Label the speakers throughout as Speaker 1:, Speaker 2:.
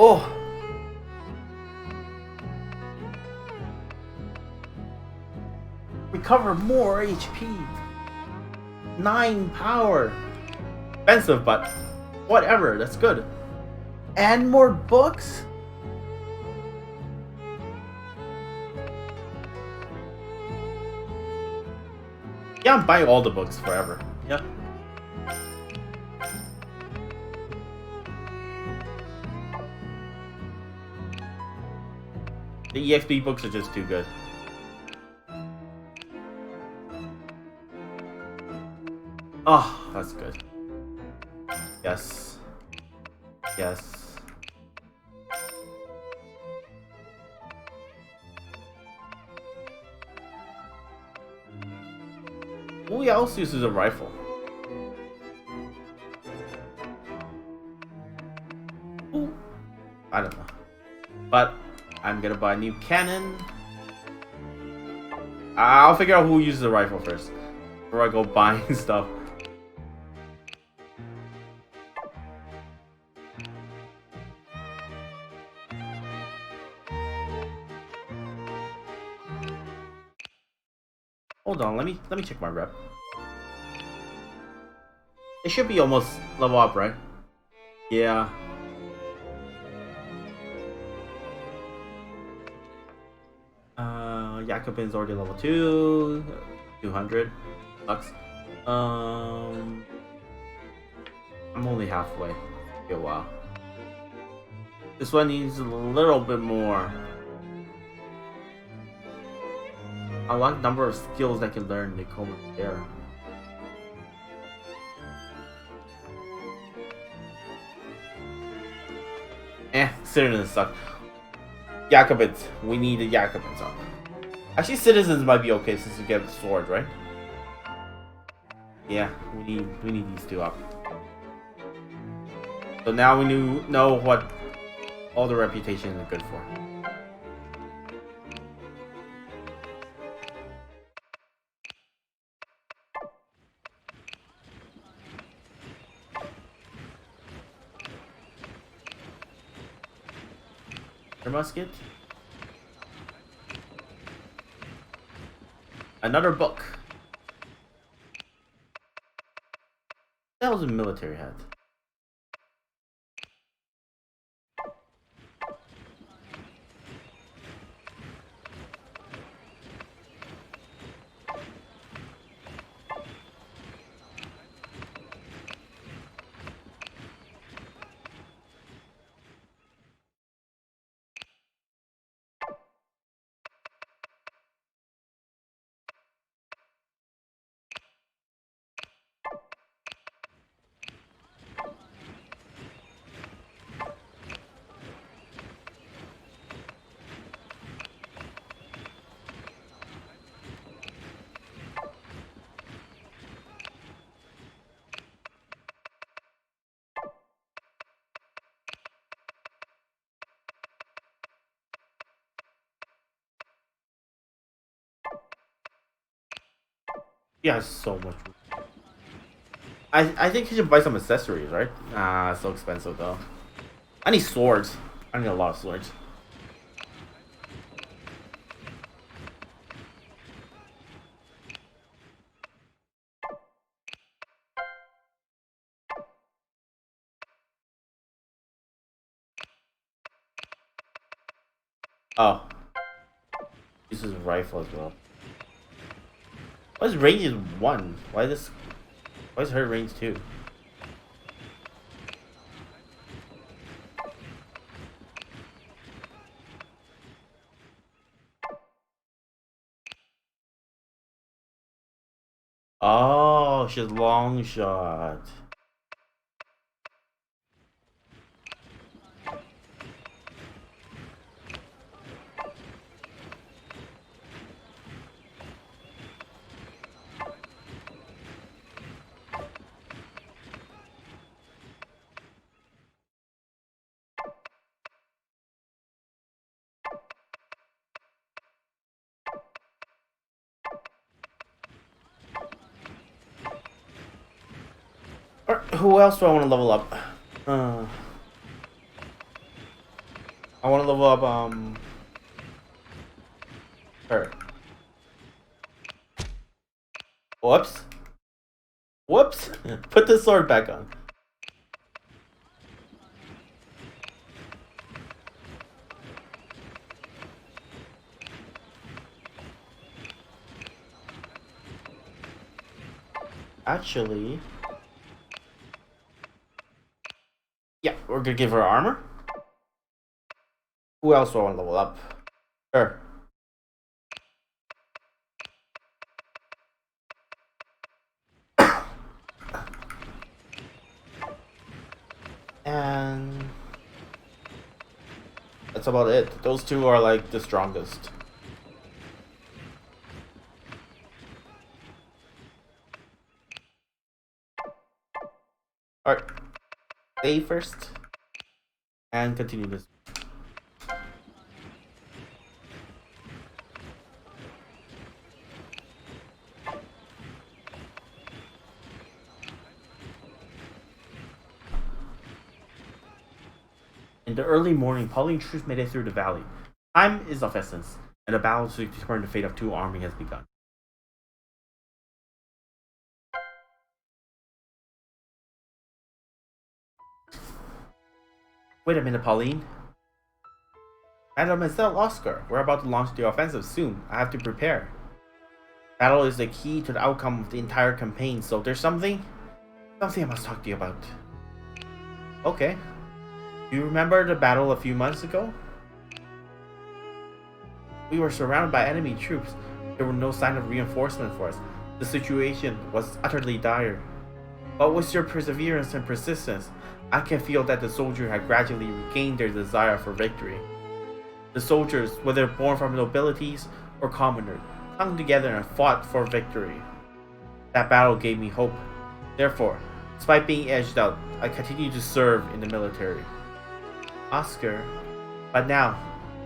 Speaker 1: Oh! Recover more HP. 9 power. Expensive, but whatever. That's good. And more books? Yeah, I'm buying all the books forever. Yeah. The EXP books are just too good. Oh, that's good. Yes. Yes. Who else uses a rifle? Ooh. I don't know. But I'm gonna buy a new cannon. I'll figure out who uses a rifle first before I go buying stuff. Hold on, let me check my rep. It should be almost level up, right? Yeah. Jacobin's already level 2. 200. Sucks. I'm only halfway. Okay, wow. This one needs a little bit more. Unlock number of skills I can learn. They come there. Citizens suck. Jacobins. We need the Jacobins up. Actually, citizens might be okay since we get the sword, right? Yeah, we need these two up. So now we know what all the reputations are good for. Your musket. Another book. That was a military hat. Yeah, so much. I think you should buy some accessories, right? Ah, so expensive though. I need swords. I need a lot of swords. Oh, this is a rifle as well. Why is range is 1? Why is her range 2? Oh, she's long shot. Or who else do I want to level up? I want to level up, her. Whoops. Whoops. Put the sword back on. Actually, yeah, we're gonna give her armor. Who else do I want to level up? Her. And that's about it. Those two are like the strongest. Alright. Save first. And continue this. In the early morning, Pauline troops made it through the valley. Time is of essence, and the battle to determine the fate of two armies has begun. Wait a minute, Pauline. Mademoiselle Oscar, we're about to launch the offensive soon. I have to prepare. Battle is the key to the outcome of the entire campaign, so there's something I must talk to you about. Okay. Do you remember the battle a few months ago? We were surrounded by enemy troops. There were no sign of reinforcement for us. The situation was utterly dire. But with your perseverance and persistence, I can feel that the soldiers have gradually regained their desire for victory. The soldiers, whether born from nobilities or commoners, clung together and fought for victory. That battle gave me hope. Therefore, despite being edged out, I continue to serve in the military. Oscar, but now,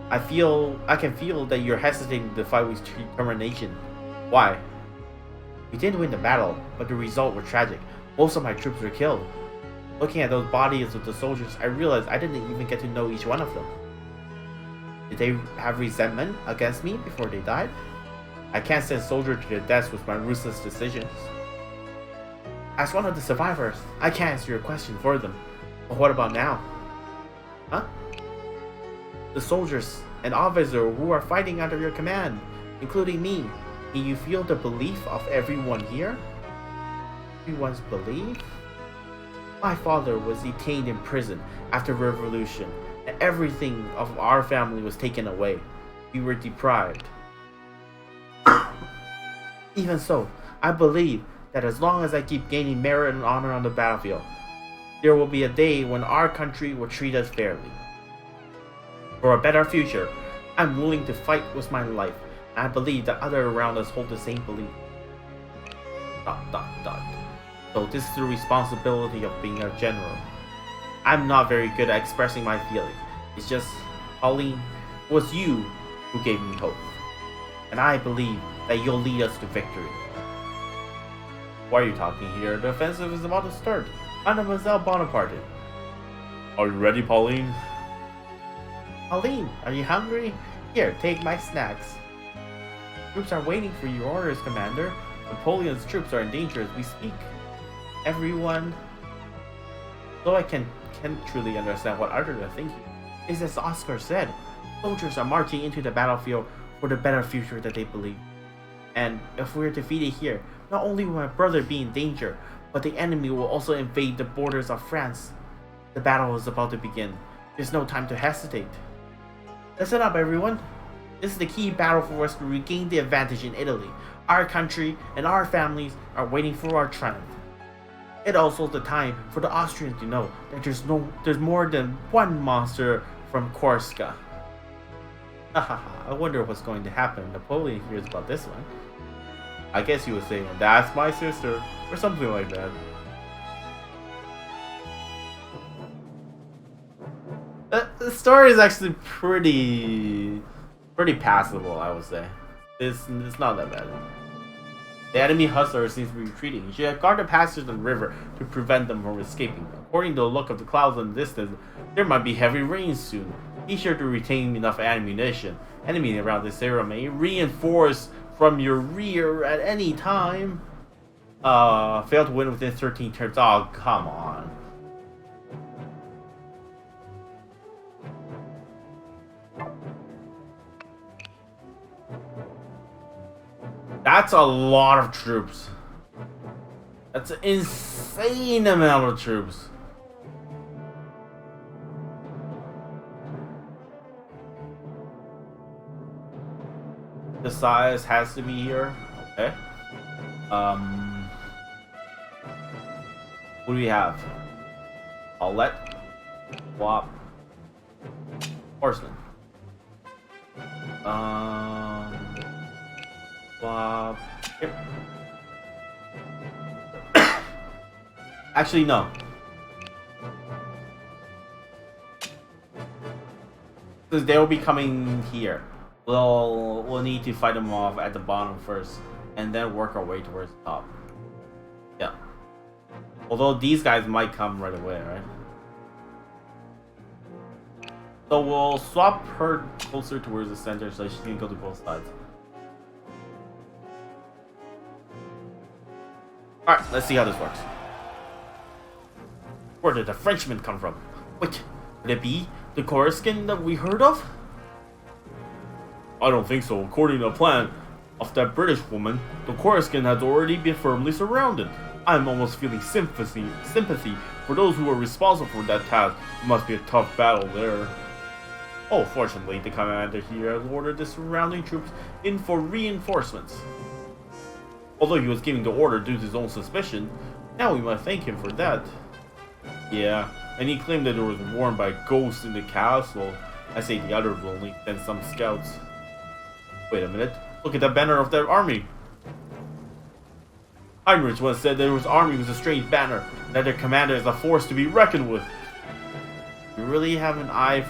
Speaker 1: I can feel that you're hesitating to fight with determination. Why? We didn't win the battle, but the result was tragic. Most of my troops were killed. Looking at those bodies of the soldiers, I realized I didn't even get to know each one of them. Did they have resentment against me before they died? I can't send soldiers to their deaths with my ruthless decisions. As one of the survivors, I can't answer your question for them. But what about now? Huh? The soldiers and officers who are fighting under your command, including me. Can you feel the belief of everyone here? Everyone's belief? My father was detained in prison after the revolution, and everything of our family was taken away. We were deprived. Even so, I believe that as long as I keep gaining merit and honor on the battlefield, there will be a day when our country will treat us fairly. For a better future, I'm willing to fight with my life, and I believe that others around us hold the same belief. ... So this is the responsibility of being a general. I'm not very good at expressing my feelings. It's just, Pauline, it was you who gave me hope. And I believe that you'll lead us to victory. Why are you talking here? The offensive is about to start. Mademoiselle Bonaparte. Are you ready, Pauline? Pauline, are you hungry? Here, take my snacks. Troops are waiting for your orders, Commander. Napoleon's troops are in danger as we speak. Everyone, though I can't truly understand what others are thinking, is as Oscar said, soldiers are marching into the battlefield for the better future that they believe. And if we're defeated here, not only will my brother be in danger, but the enemy will also invade the borders of France. The battle is about to begin. There's no time to hesitate. Listen up, everyone. This is the key battle for us to regain the advantage in Italy. Our country and our families are waiting for our triumph. It also is the time for the Austrians to know that there's more than one monster from Corsica. I wonder what's going to happen. Napoleon hears about this one. I guess he was saying, "That's my sister," or something like that. The story is actually pretty passable, I would say. It's not that bad. The enemy hustler seems to be retreating. You should guard the passage of the river to prevent them from escaping. According to the look of the clouds in the distance, there might be heavy rain soon. Be sure to retain enough ammunition. Enemies around this area may reinforce from your rear at any time. Fail to win within 13 turns. Oh, come on. That's a lot of troops. That's an insane amount of troops. The size has to be here. Okay. What do we have? Paulette. Wop. Horseman. Wop. Here. Actually, no. Because they'll be coming here. We'll need to fight them off at the bottom first, and then work our way towards the top. Yeah. Although these guys might come right away, right? So we'll swap her closer towards the center so she can go to both sides. Alright, let's see how this works. Where did the Frenchman come from? Wait, could it be the Coruscant that we heard of? I don't think so. According to the plan of that British woman, the Coruscant has already been firmly surrounded. I'm almost feeling sympathy for those who are responsible for that task. It must be a tough battle there. Oh, fortunately, the commander here has ordered the surrounding troops in for reinforcements. Although he was giving the order due to his own suspicion, now we must thank him for that. Yeah, and he claimed that there was warned by ghosts in the castle. I say the others will only send some scouts. Wait a minute, look at the banner of their army. Heinrich once said that his army was a strange banner, and that their commander is a force to be reckoned with. You really have an eye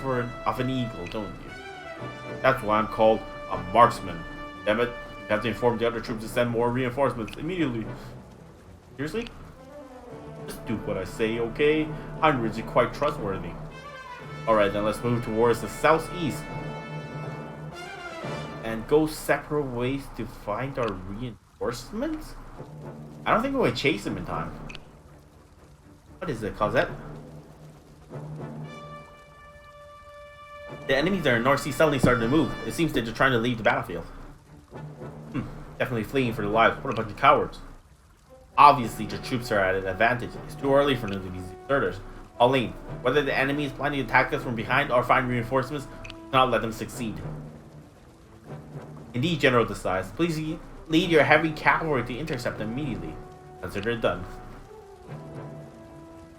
Speaker 1: of an eagle, don't you? That's why I'm called a marksman. Damn it, you have to inform the other troops to send more reinforcements immediately. Seriously? Just do what I say, okay? Heinrich is quite trustworthy. Alright, then let's move towards the southeast. And go separate ways to find our reinforcements? I don't think we're gonna chase them in time. What is it, Cosette? The enemies that are in North Sea suddenly started to move. It seems that they're trying to leave the battlefield. Definitely fleeing for their lives. What a bunch of cowards. Obviously, the troops are at an advantage. It's too early for them to be deserters. Pauline, whether the enemy is planning to attack us from behind or find reinforcements, do not let them succeed. Indeed, General decides. Please lead your heavy cavalry to intercept them immediately. Consider it done.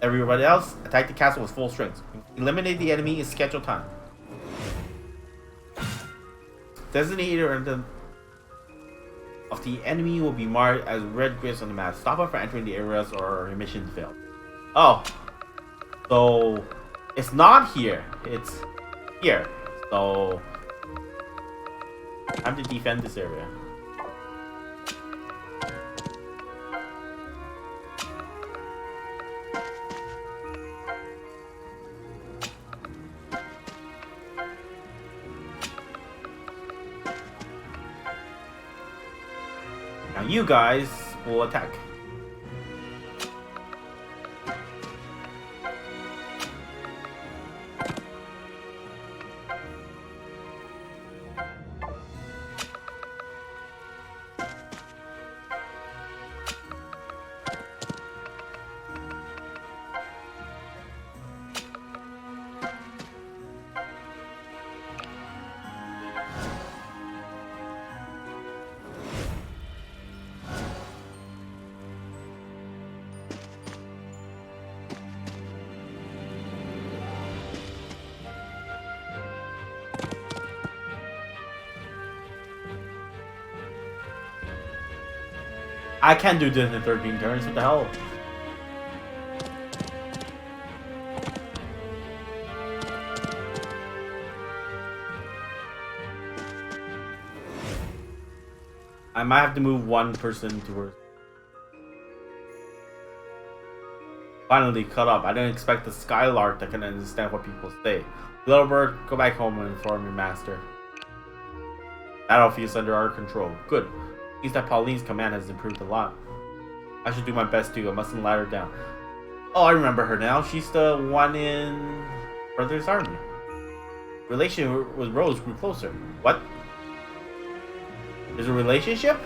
Speaker 1: Everybody else, attack the castle with full strength. Eliminate the enemy in scheduled time. Designated of the enemy will be marked as red grids on the map. Stop them from entering the areas or your mission failed. Oh. So, it's not here. It's here. So, time to defend this area. Now you guys will attack. I can't do this in 13 turns, what the hell? I might have to move one person towards. Finally caught up. I didn't expect the skylark that can understand what people say. Little bird, go back home and inform your master. Battlefield is under our control. Good. Means that Pauline's command has improved a lot. I should do my best too. I mustn't let her down. Oh, I remember her now. She's the one in Brother's Army. Relation with Rose grew closer. What? There's a relationship?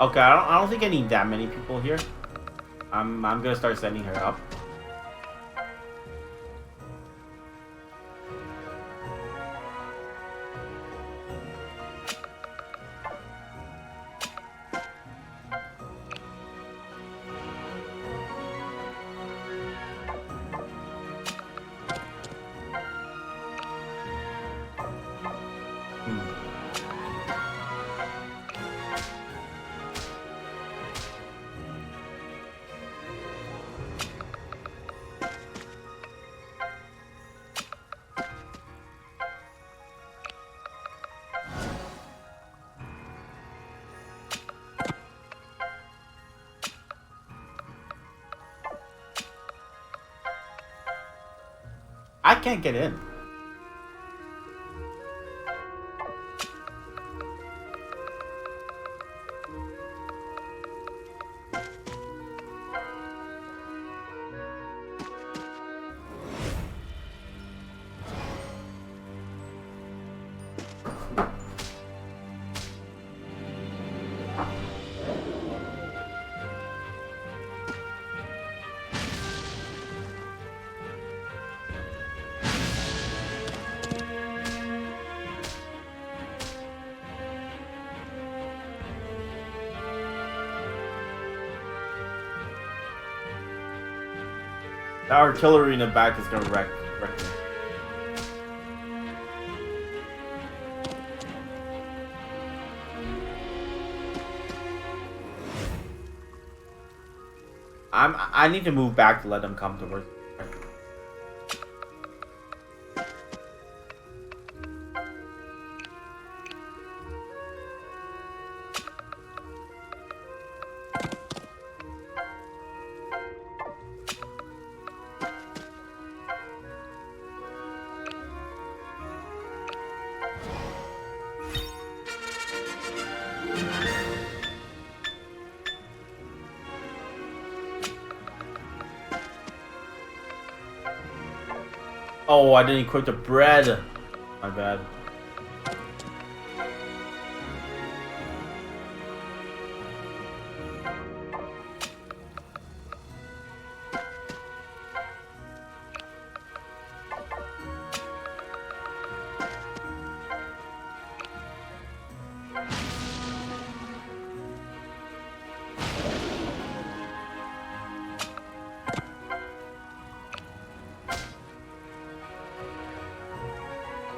Speaker 1: Okay, I don't think I need that many people here. I'm gonna start sending her up. I can't get in. The artillery in the back is gonna wreck me. I need to move back to let them come towards me. Oh, I didn't equip the bread. My bad.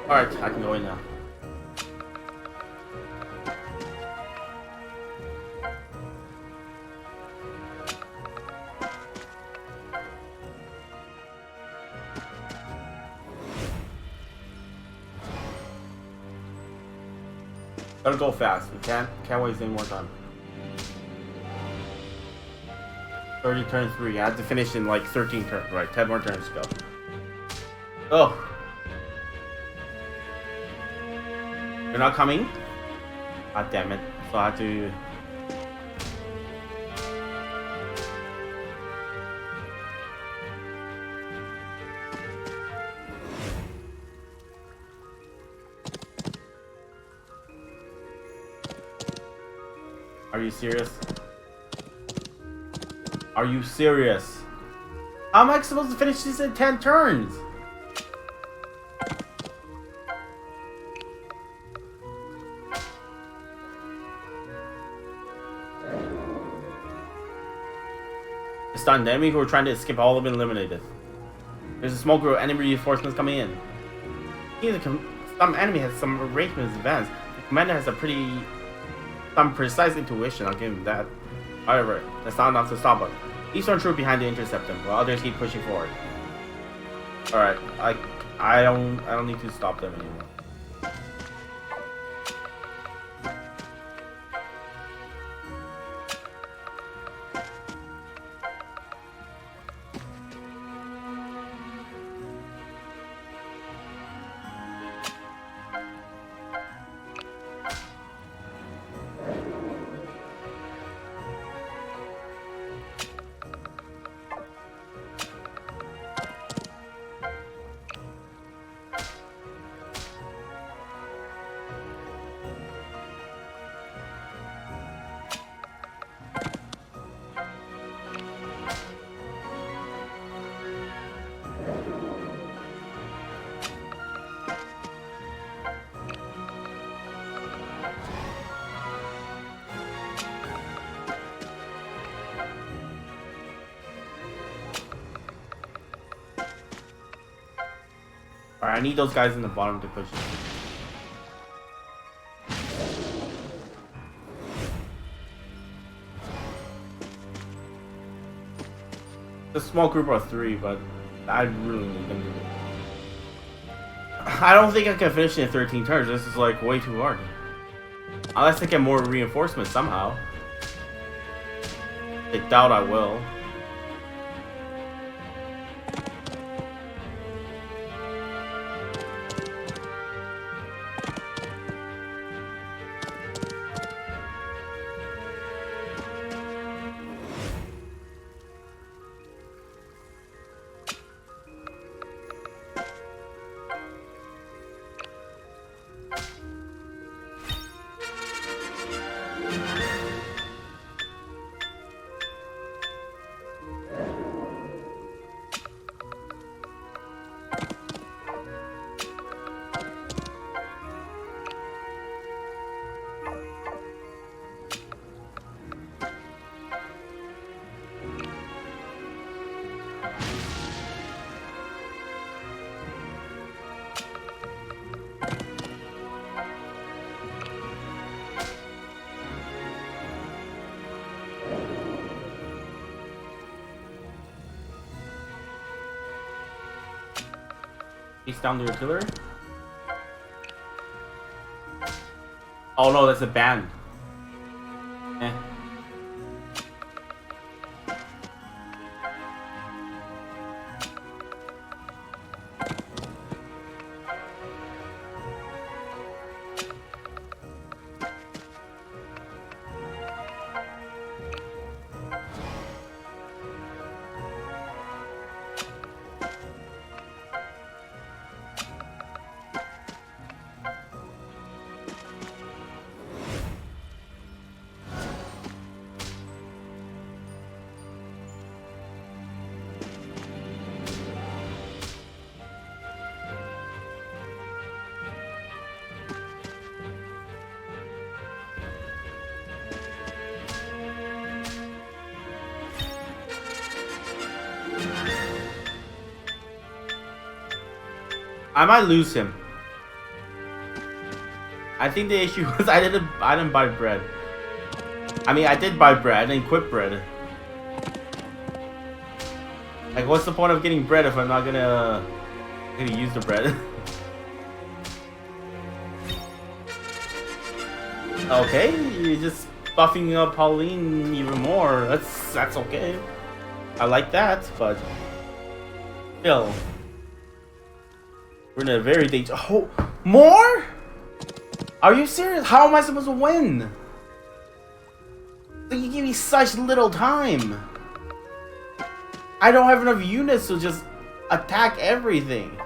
Speaker 1: Alright, I can go in now. Gotta go fast. We can't waste any more time. 30 turns 3. I have to finish in like 13 turns, right? 10 more turns to go. Oh. You're not coming? God damn it. So I have to... Are you serious? Are you serious? How am I supposed to finish this in 10 turns? The stunned enemy who are trying to escape all have been eliminated. There's a small group of enemy reinforcements coming in. Some enemy has some arrangements advanced. The commander has some precise intuition, I'll give him that. However, that's not enough to stop us. Eastern troop behind to intercept them, while others keep pushing forward. Alright, I don't need to stop them anymore. Alright, I need those guys in the bottom to push. A small group of 3, but I really need them to do it. I don't think I can finish it in 13 turns. This is like way too hard. Unless I get more reinforcements somehow. I doubt I will. He's down the artillery. Oh no, that's a band. Eh. I might lose him. I think the issue was I didn't buy bread. I mean, I did buy bread. I didn't quit bread. Like, what's the point of getting bread if I'm not gonna use the bread? Okay, you're just buffing up Pauline even more. That's okay. I like that, but still. We're in a very dangerous. Oh, more? Are you serious? How am I supposed to win? You give me such little time. I don't have enough units to just attack everything.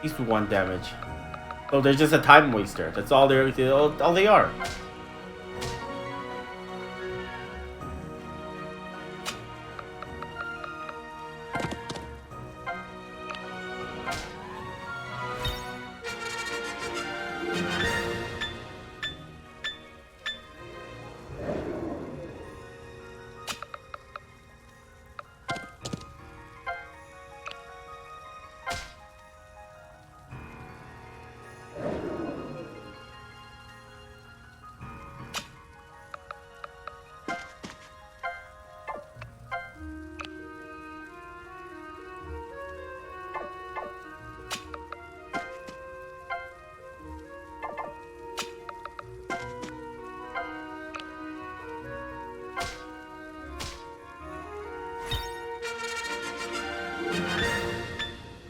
Speaker 1: These do 1 damage. So they're just a time waster. That's all all they are.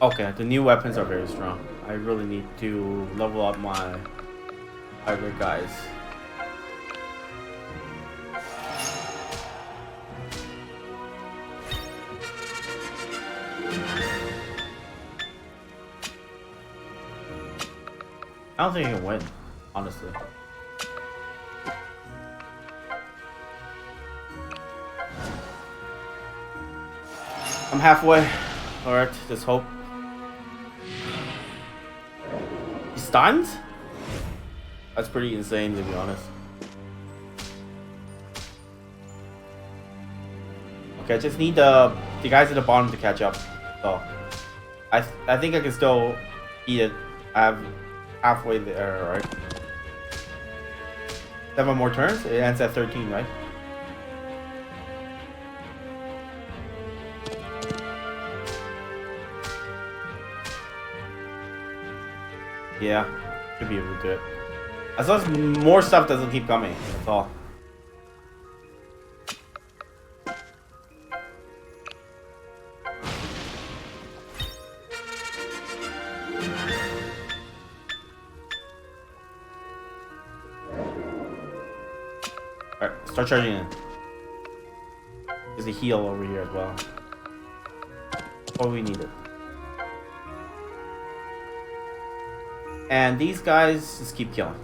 Speaker 1: Okay, the new weapons are very strong. I really need to level up my other guys. I don't think I can win, honestly. I'm halfway. Alright, just hope. He stuns? That's pretty insane, to be honest. Okay, I just need the guys at the bottom to catch up. So, I think I can still eat it. I'm halfway there, right? 7 more turns? It ends at 13, right? Yeah, should be able to do it. As long as more stuff doesn't keep coming, that's all. Alright, start charging in. There's a heal over here as well. Oh, we need it. And these guys just keep killing.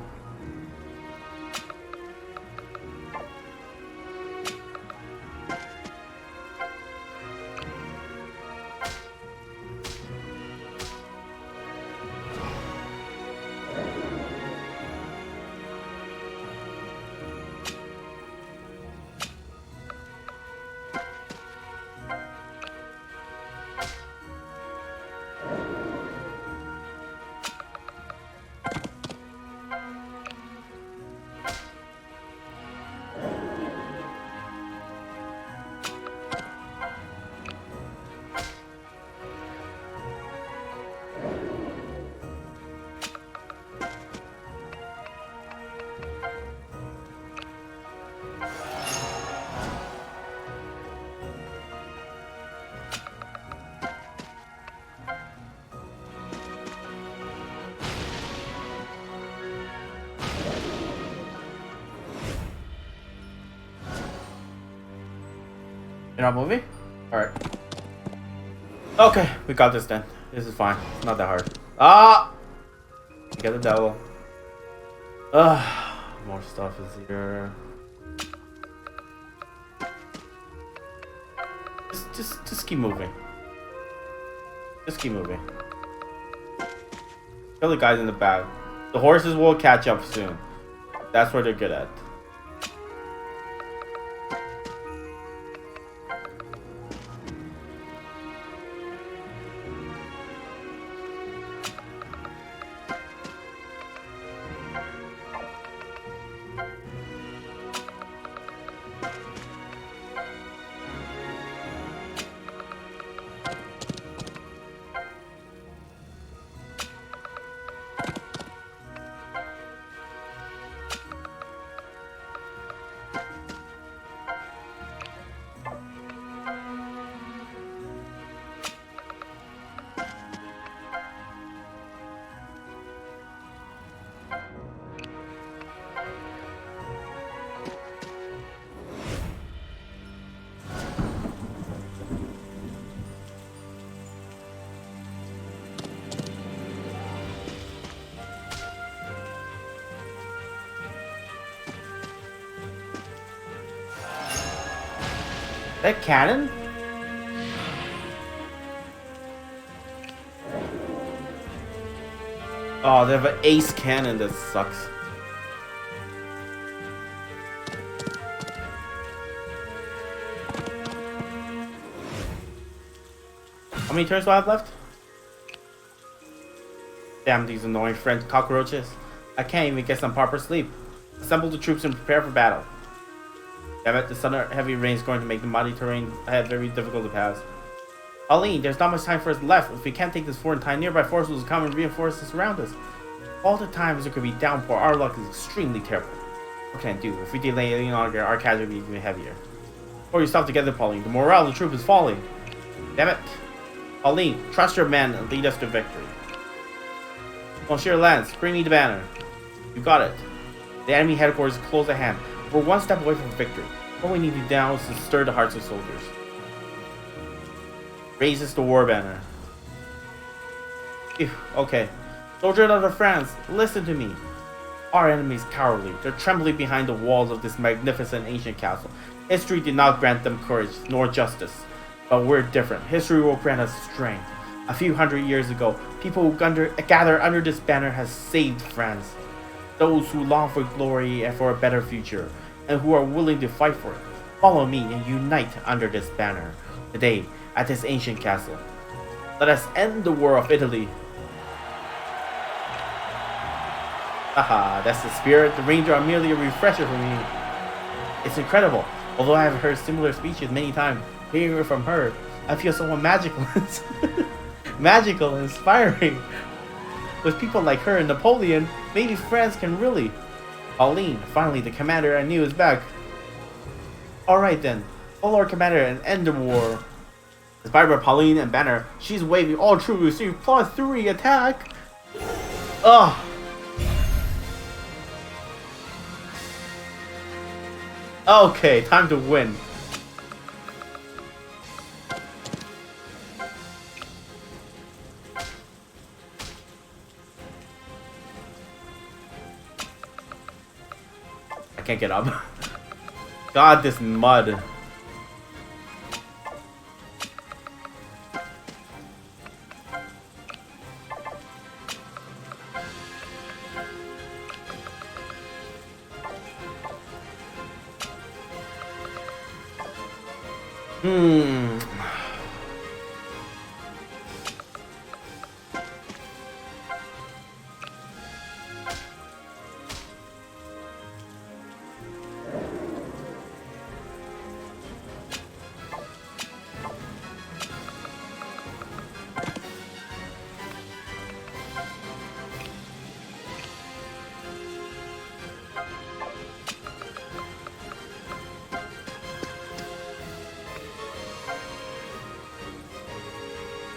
Speaker 1: You're not moving? Alright. Okay, we got this then. This is fine. It's not that hard. Ah! Get the devil. More stuff is here. Just keep moving. Just keep moving. Kill the guys in the back. The horses will catch up soon. That's what they're good at. That cannon? Oh, they have an ace cannon that sucks. How many turns do I have left? Damn these annoying French cockroaches. I can't even get some proper sleep. Assemble the troops and prepare for battle. Damn it, the sudden heavy rain is going to make the muddy terrain ahead very difficult to pass. Pauline, there's not much time for us left. If we can't take this fort in time, nearby forces will come and reinforce us around us. All the times there could be downpour, our luck is extremely terrible. What can I do? If we delay any longer, our casualties will be even heavier. Pull yourself together, Pauline. The morale of the troop is falling. Damn it. Pauline, trust your men and lead us to victory. Monsieur Lance, bring me the banner. You got it. The enemy headquarters is close at hand. We're one step away from victory. What we need to do now is to stir the hearts of soldiers. Raises the war banner. Phew, okay. Soldiers of France, listen to me. Our enemy is cowardly. They're trembling behind the walls of this magnificent ancient castle. History did not grant them courage, nor justice. But we're different. History will grant us strength. A few hundred years ago, people who gather under this banner has saved France. Those who long for glory and for a better future, and who are willing to fight for it. Follow me and unite under this banner. Today, at this ancient castle. Let us end the war of Italy. Haha, that's the spirit. The Rangers are merely a refresher for me. It's incredible. Although I have heard similar speeches many times, hearing it from her, I feel somewhat magical. Magical and inspiring. With people like her and Napoleon, maybe France can really. Pauline, finally the commander I knew is back. Alright then, follow our commander and end the war. Inspired by Pauline and Banner, she's waving all troops receive +3 attack. Ugh. Okay, time to win. I can't get up. God, this mud.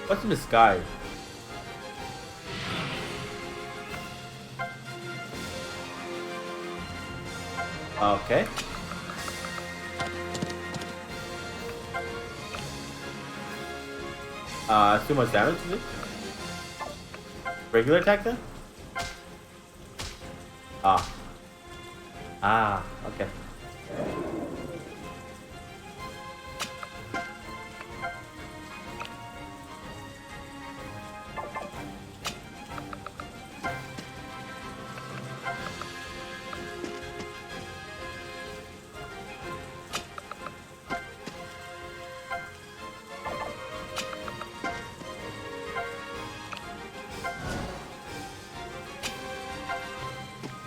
Speaker 1: What's in the sky? Okay. Too much damage, is it? Regular attack then? Okay.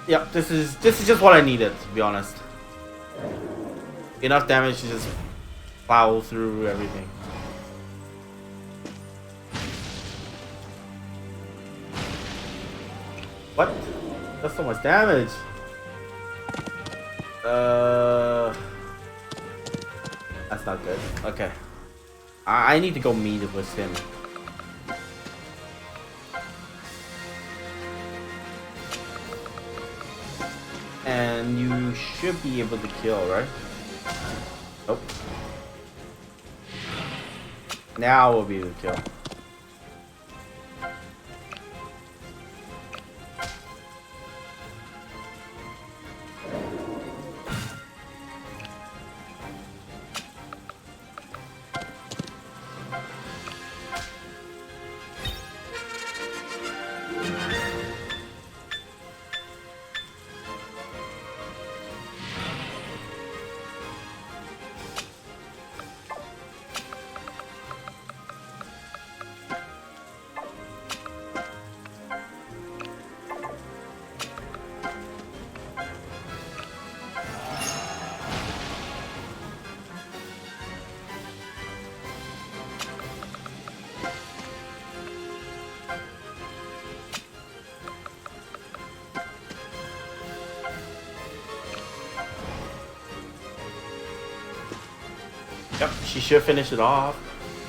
Speaker 1: Yep, this is just what I needed, to be honest. Enough damage to just plow through everything. What? That's so much damage. That's not good. Okay. I need to go meet with him. And you should be able to kill, right? Nope. Now we'll be able to kill. Yep, she should finish it off.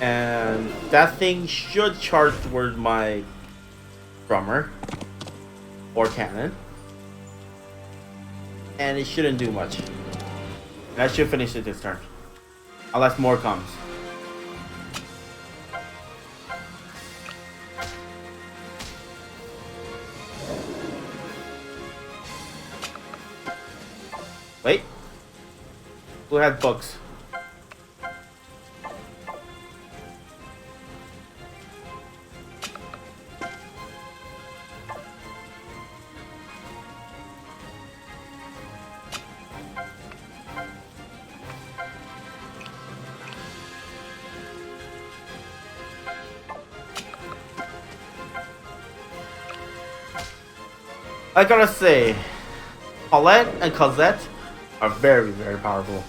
Speaker 1: And that thing should charge towards my drummer or cannon. And it shouldn't do much. And I should finish it this turn. Unless more comes. Wait. Who had books? I gotta say, Paulette and Cosette are very, very powerful.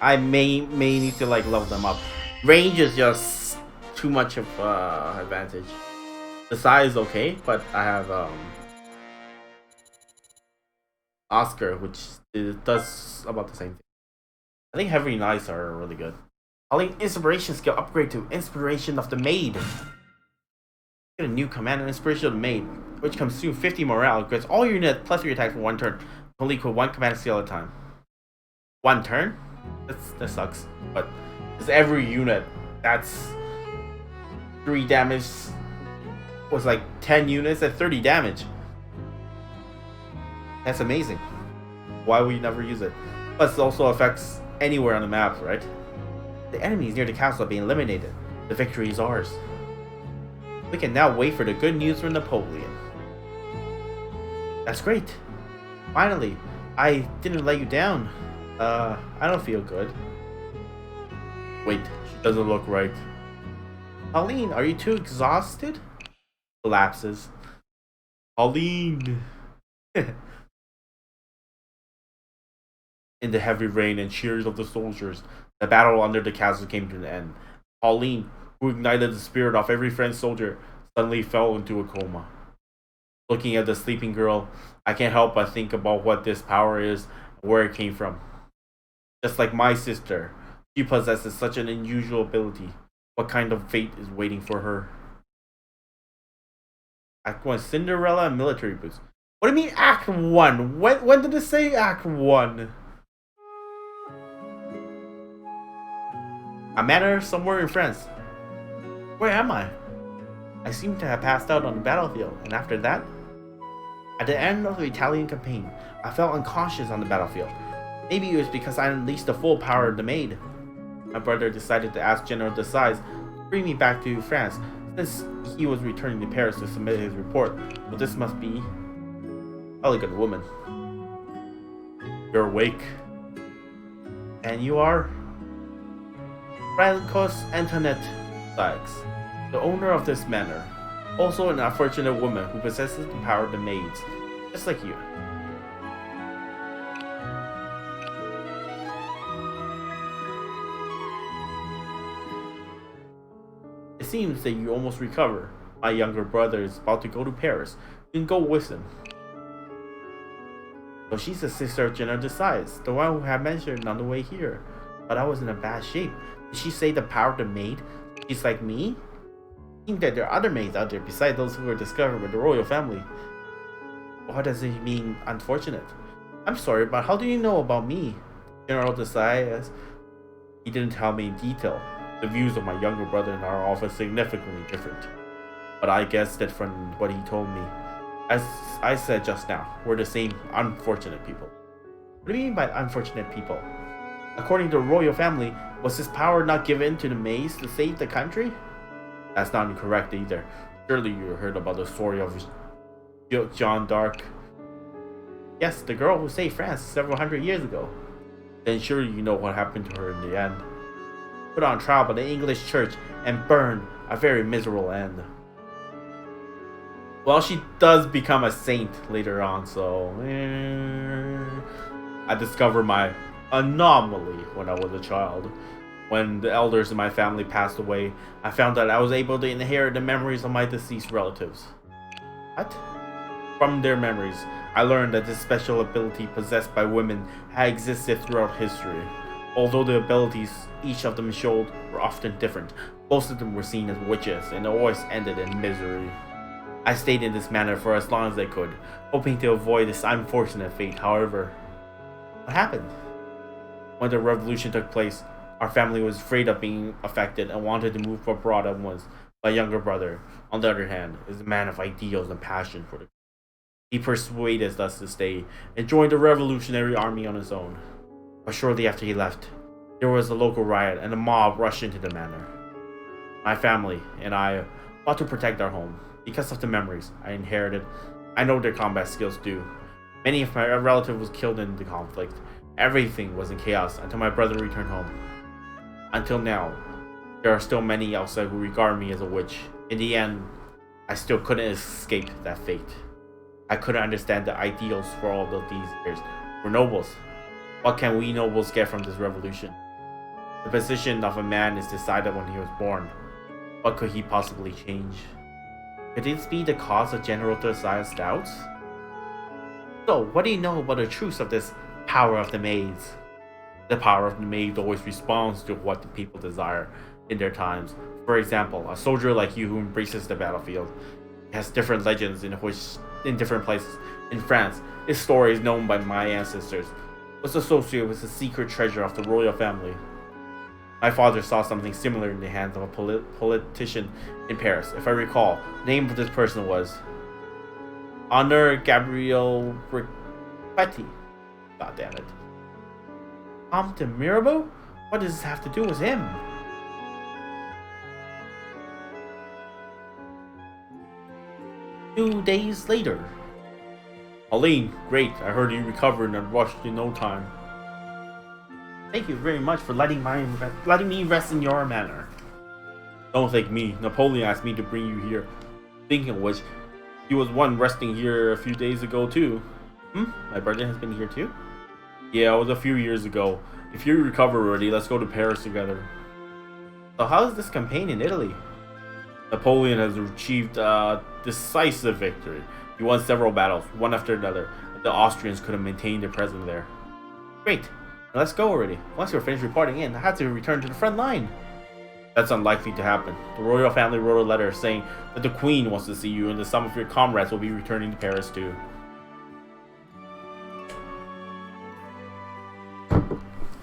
Speaker 1: I may need to like level them up. Range is just too much of advantage. The size is okay, but I have Oscar, which does about the same thing. I think Heavy Knights are really good. Calling Inspiration skill upgrade to Inspiration of the Maid. Get a new command and Inspiration of the Maid, which consumes 50 morale, grants all your units plus 3 attacks for 1 turn. Only equal 1 command skill at a time. 1 turn? That sucks. But it's every unit. That's 3 damage. Was like 10 units at 30 damage. That's amazing. Why would you never use it? Plus, it also affects anywhere on the map, right? The enemies near the castle are being eliminated. The victory is ours. We can now wait for the good news from Napoleon. That's great. Finally, I didn't let you down. I don't feel good. Wait, she doesn't look right. Pauline, are you too exhausted? Collapses. Pauline! In the heavy rain and cheers of the soldiers, the battle under the castle came to an end. Pauline, who ignited the spirit of every French soldier, suddenly fell into a coma. Looking at the sleeping girl, I can't help but think about what this power is and where it came from. Just like my sister, she possesses such an unusual ability. What kind of fate is waiting for her? Act 1, Cinderella and military boots. What do you mean Act 1? When did it say Act 1? A manor somewhere in France. Where am I? I seem to have passed out on the battlefield, and after that, at the end of the Italian campaign, I felt unconscious on the battlefield. Maybe it was because I unleashed the full power of the Maid. My brother decided to ask General Desais to bring me back to France, since he was returning to Paris to submit his report. But this must be elegant woman. You're awake. And you are? Francois Antoinette Sykes, the owner of this manor. Also an unfortunate woman who possesses the power of the maids, just like you. It seems that you almost recover. My younger brother is about to go to Paris. You can go with him. So she's the sister of General Desais, the one who had mentioned on the way here. But I was in a bad shape. Did she say the power of the maid? She's like me? It seems that there are other maids out there besides those who were discovered by the royal family. What does it mean, unfortunate? I'm sorry, but how do you know about me? General Desais, he didn't tell me in detail. The views of my younger brother and our office significantly different. But I guessed that from what he told me. As I said just now, we're the same unfortunate people. What do you mean by unfortunate people? According to the royal family, was his power not given to the maids to save the country? That's not incorrect either. Surely you heard about the story of Jeanne d'Arc. Yes, the girl who saved France several hundred years ago. Then surely you know what happened to her in the end. Put on trial by the English church and burned, a very miserable end. Well, she does become a saint later on, so I discovered my anomaly when I was a child. When the elders in my family passed away, I found that I was able to inherit the memories of my deceased relatives. What? From their memories, I learned that this special ability possessed by women had existed throughout history. Although the abilities each of them showed were often different, most of them were seen as witches and always ended in misery. I stayed in this manner for as long as I could, hoping to avoid this unfortunate fate. However, what happened? When the revolution took place, our family was afraid of being affected and wanted to move abroad at once. My younger brother, on the other hand, is a man of ideals and passion for the. He persuaded us to stay and join the Revolutionary Army on his own. But shortly after he left, there was a local riot and a mob rushed into the manor. My family and I fought to protect our home. Because of the memories I inherited, I know their combat skills too. Many of my relatives was killed in the conflict. Everything was in chaos until my brother returned home. Until now, there are still many outside who regard me as a witch. In the end, I still couldn't escape that fate. I couldn't understand the ideals for all of these years. We're nobles. What can we nobles get from this revolution? The position of a man is decided when he was born. What could he possibly change? Could this be the cause of General Josiah's doubts? So, what do you know about the truth of this power of the maids? The power of the maid always responds to what the people desire in their times. For example, a soldier like you who embraces the battlefield has different legends in different places. In France, his story is known by my ancestors, was associated with the secret treasure of the royal family. My father saw something similar in the hands of a politician in Paris. If I recall, the name of this person was Honor Gabriel Riquetti. God damn it. Comte de Mirabeau? What does this have to do with him? Two days later. Pauline, great. I heard you recovered and rushed in no time. Thank you very much for letting me rest in your manor. Don't thank me. Napoleon asked me to bring you here. Thinking of which, he was one resting here a few days ago too. My brother has been here too? Yeah, it was a few years ago. If you recover already, let's go to Paris together. So how is this campaign in Italy? Napoleon has achieved a decisive victory. He won several battles, one after another. The Austrians couldn't maintain their presence there. Great. Let's go already. Once you're finished reporting in, I have to return to the front line. That's unlikely to happen. The royal family wrote a letter saying that the Queen wants to see you and that some of your comrades will be returning to Paris too.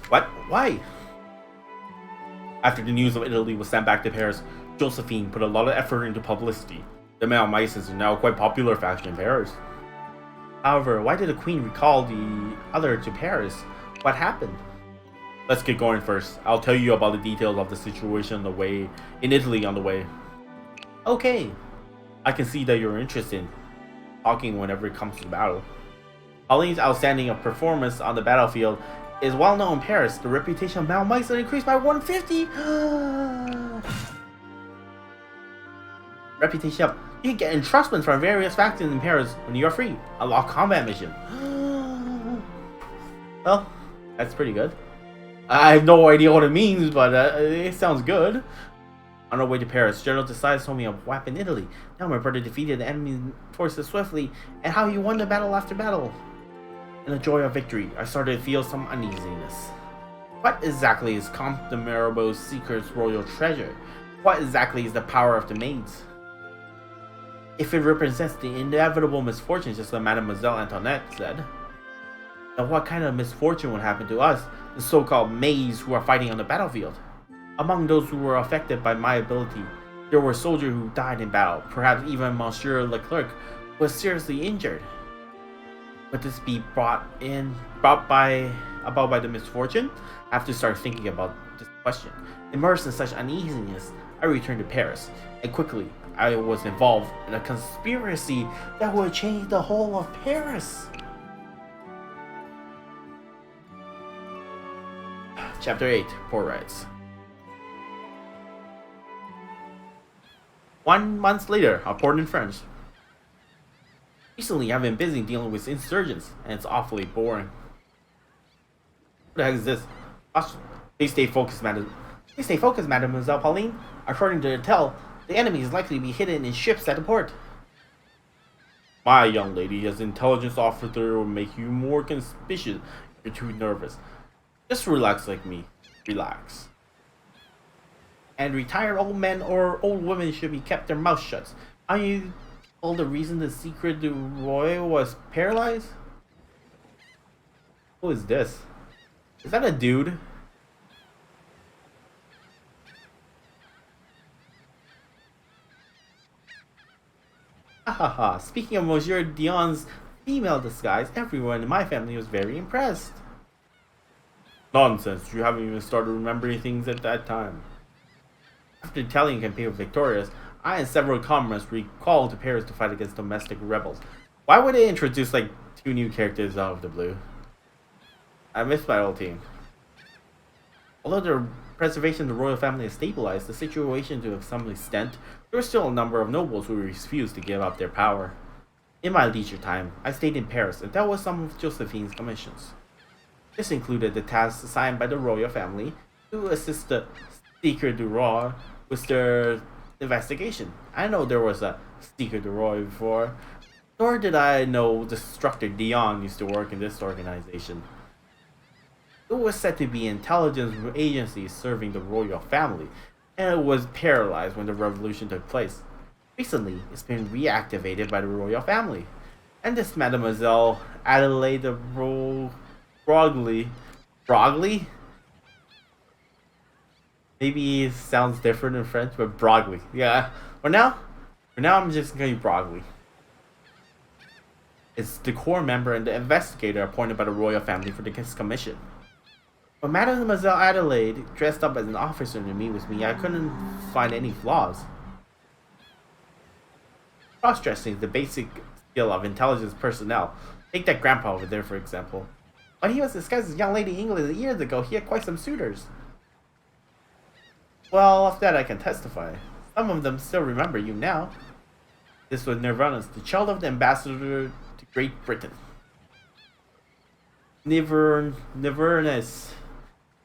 Speaker 1: What? Why? After the news of Italy was sent back to Paris, Josephine put a lot of effort into publicity. The Malmaises are now quite popular faction in Paris. However, why did the Queen recall the other to Paris? What happened? Let's get going first. I'll tell you about the details of the situation on the way in Italy on the way. Okay. I can see that you're interested in talking whenever it comes to battle. Pauline's outstanding performance on the battlefield is well known in Paris. The reputation of Malmaiser increased by 150. Reputation up. You can get entrustments from various factions in Paris when you are free. Unlock combat mission. Well, that's pretty good. I have no idea what it means, but it sounds good. On our way to Paris, General Josiah told me of what happened in Italy. Now my brother defeated the enemy forces swiftly, and how he won the battle after battle. In the joy of victory, I started to feel some uneasiness. What exactly is Comte de Mirabeau's secret royal treasure? What exactly is the power of the maids? If it represents the inevitable misfortunes, just like Mademoiselle Antoinette said, then what kind of misfortune would happen to us, the so-called maids who are fighting on the battlefield? Among those who were affected by my ability, there were soldiers who died in battle, perhaps even Monsieur Leclerc was seriously injured. Would this be brought about by the misfortune? I have to start thinking about this question. Immersed in such uneasiness, I returned to Paris, and quickly I was involved in a conspiracy that would change the whole of Paris. Chapter 8, Poor Rights. 1 month later, a port in France. Recently, I've been busy dealing with insurgents, and it's awfully boring. What the heck is this? Please stay focused, madam. Please stay focused, Mademoiselle Pauline. According to the tell, the enemy is likely to be hidden in ships at the port. My young lady, as intelligence officer will make you more conspicuous if you're too nervous. Just relax like me. Relax. And retired old men or old women should be kept their mouths shut. Are you told the reason the secret du Roy was paralyzed? Who is this? Is that a dude? Hahaha, speaking of Monsieur Dion's female disguise, everyone in my family was very impressed. Nonsense, you haven't even started remembering things at that time. After the Italian campaign was victorious, I and several comrades recalled to Paris to fight against domestic rebels. Why would they introduce like 2 new characters out of the blue? I miss my old team. Although the preservation of the royal family has stabilized the situation to some extent, there were still a number of nobles who refused to give up their power. In my leisure time, I stayed in Paris and dealt with some of Josephine's commissions. This included the tasks assigned by the royal family to assist the Seeker du Roi with their investigation. I know there was a Seeker du Roi before, nor did I know the instructor Dion used to work in this organization. It was said to be an intelligence agency serving the royal family, and it was paralyzed when the revolution took place. Recently, it's been reactivated by the royal family, and this Mademoiselle Adelaide de Broglie? Maybe it sounds different in French, but Broglie. Yeah. For now I'm just going to Broglie. It's the core member and the investigator appointed by the royal family for this commission. When Mademoiselle Adelaide dressed up as an officer to meet with me, I couldn't find any flaws. Cross-dressing is the basic skill of intelligence personnel. Take that grandpa over there, for example. When he was disguised as a young lady in England years ago, he had quite some suitors. Well, of that I can testify. Some of them still remember you now. This was Nirvanus, the child of the ambassador to Great Britain. Nivernus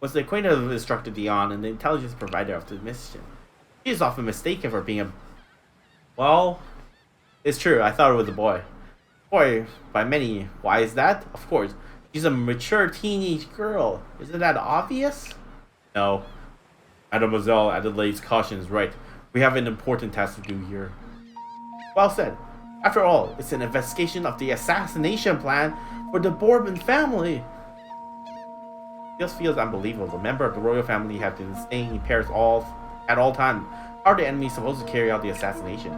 Speaker 1: was the acquaintance of instructor Dion and the intelligence provider of the mission. She is often mistaken for being a... Well, it's true, I thought it was a boy. Boy, by many. Why is that? Of course, she's a mature teenage girl. Isn't that obvious? No. Mademoiselle Adelaide's caution is right. We have an important task to do here. Well said. After all, it's an investigation of the assassination plan for the Bourbon family. This feels unbelievable. A member of the royal family have been staying in Paris at all times. How are the enemies supposed to carry out the assassination?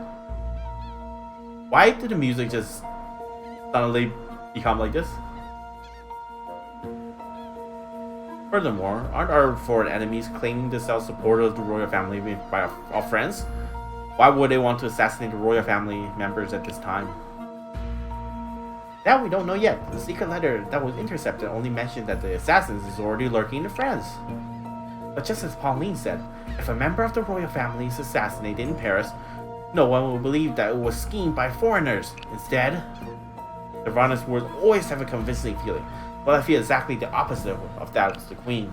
Speaker 1: Why did the music just suddenly become like this? Furthermore, aren't our foreign enemies claiming themselves supporters of the royal family by our friends? Why would they want to assassinate the royal family members at this time? That we don't know yet. The secret letter that was intercepted only mentioned that the assassins is already lurking in France. But just as Pauline said, if a member of the royal family is assassinated in Paris, no one will believe that it was schemed by foreigners. Instead, the Nirvanus would always have a convincing feeling. But I feel exactly the opposite of that as the Queen.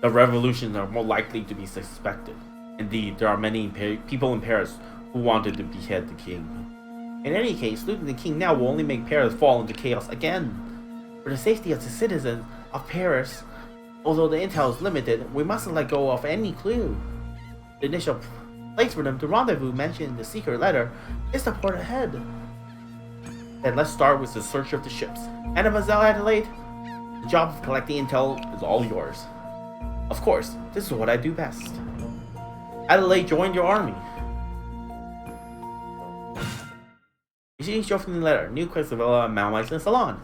Speaker 1: The revolutions are more likely to be suspected. Indeed, there are many people in Paris who wanted to behead the king. In any case, looting the king now will only make Paris fall into chaos again. For the safety of the citizens of Paris, although the intel is limited, we mustn't let go of any clue. The initial place for them to rendezvous mentioned in the secret letter is the port ahead. Then let's start with the search of the ships. Mademoiselle Adelaide, the job of collecting intel is all yours. Of course, this is what I do best. Adelaide joined your army. Receiving show from the letter, new quest of Malmeister Salon.